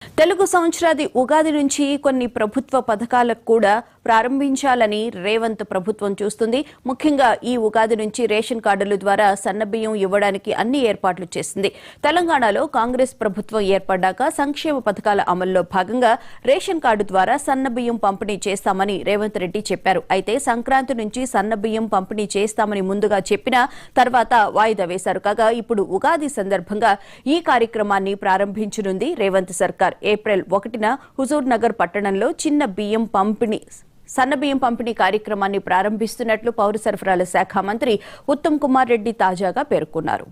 తెలుగు సంవత్సరాది ఉగాది నుంచి కొన్ని ప్రభుత్వ పథకాలకు కూడా ప్రారంభించాలని రేవంత్ ప్రభుత్వం చూస్తుంది. ముఖ్యంగా ఈ ఉగాది నుంచి రేషన్ కార్డుల ద్వారా సన్నబియ్యం ఇవ్వడానికి అన్ని ఏర్పాట్లు చేసింది. తెలంగాణలో కాంగ్రెస్ ప్రభుత్వం ఏర్పడ్డాక సంక్షేమ పథకాల అమల్లో భాగంగా రేషన్ కార్డు ద్వారా సన్నబియ్యం పంపిణీ చేస్తామని రేవంత్ రెడ్డి చెప్పారు. అయితే సంక్రాంతి నుంచి సన్నబియ్యం పంపిణీ చేస్తామని ముందుగా చెప్పినా తర్వాత వాయిదా వేశారు. కాగా ఇప్పుడు ఉగాది సందర్భంగా ఈ కార్యక్రమాన్ని ప్రారంభించనుంది రేవంత్ సర్కార్. ఏప్రిల్ 1న హుజూర్ నగర్ పట్టణంలో సన్న బియ్యం పంపిణీ కార్యక్రమాన్ని ప్రారంభిస్తున్నట్లు పౌర సరఫరాల శాఖ మంత్రి ఉత్తమ్ కుమార్ రెడ్డి తాజాగా పేర్కొన్నారు.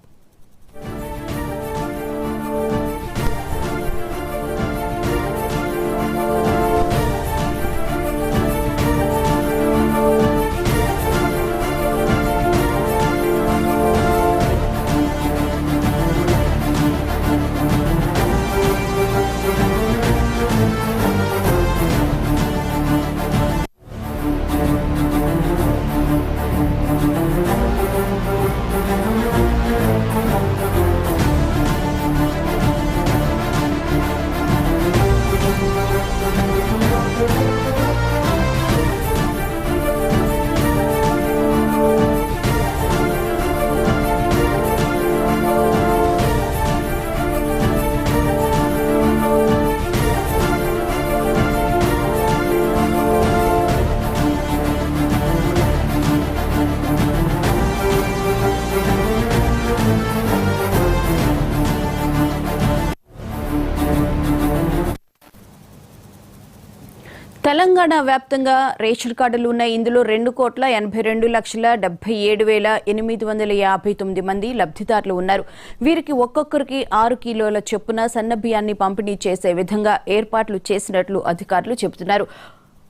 తెలంగాణ వ్యాప్తంగా రేషన్ కార్డులు ఉన్నాయి. ఇందులో 2,82,77,859 మంది లబ్ధిదారులు ఉన్నారు. వీరికి ఒక్కొక్కరికి 6 కిలోల చొప్పున సన్న బియ్యాన్ని పంపిణీ చేసే విధంగా ఏర్పాట్లు చేసినట్లు అధికారులు చెబుతున్నారు.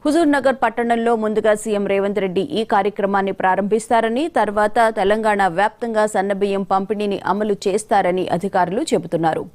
హుజూర్ నగర్ పట్టణంలో ముందుగా సీఎం రేవంత్ రెడ్డి ఈ కార్యక్రమాన్ని ప్రారంభిస్తారని, తర్వాత తెలంగాణ వ్యాప్తంగా సన్నబియ్యం పంపిణీని అమలు చేస్తారని అధికారులు చెబుతున్నారు.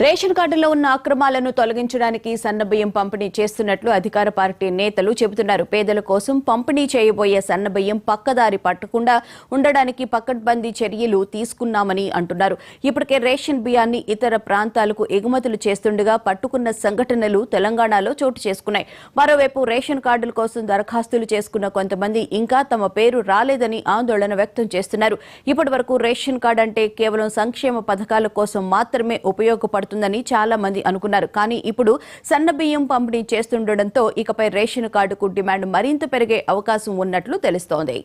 రేషన్ కార్డులో ఉన్న అక్రమాలను తొలగించడానికి సన్నబియ్యం పంపిణీ చేస్తున్నట్లు అధికార పార్టీ నేతలు చెబుతున్నారు. పేదల కోసం పంపిణీ చేయబోయే సన్నబియ్యం పక్కదారి పట్టకుండా ఉండడానికి పకడ్బందీ చర్యలు తీసుకున్నామని అంటున్నారు. ఇప్పటికే రేషన్ బియ్యాన్ని ఇతర ప్రాంతాలకు ఎగుమతులు చేస్తుండగా పట్టుకున్న సంఘటనలు తెలంగాణలో చోటు చేసుకున్నాయి. మరోవైపు రేషన్ కార్డుల కోసం దరఖాస్తులు చేసుకున్న కొంతమంది ఇంకా తమ పేరు రాలేదని ఆందోళన వ్యక్తం చేస్తున్నారు. ఇప్పటి వరకు రేషన్ కార్డు అంటే కేవలం సంక్షేమ పథకాల కోసం మాత్రమే ఉపయోగపడుతుంది చాలా మంది అనుకున్నారు. కానీ ఇప్పుడు సన్నబియ్యం పంపిణీ చేస్తుండటంతో ఇకపై రేషన్ కార్డుకు డిమాండ్ మరింత పెరిగే అవకాశం ఉన్నట్లు తెలుస్తోంది.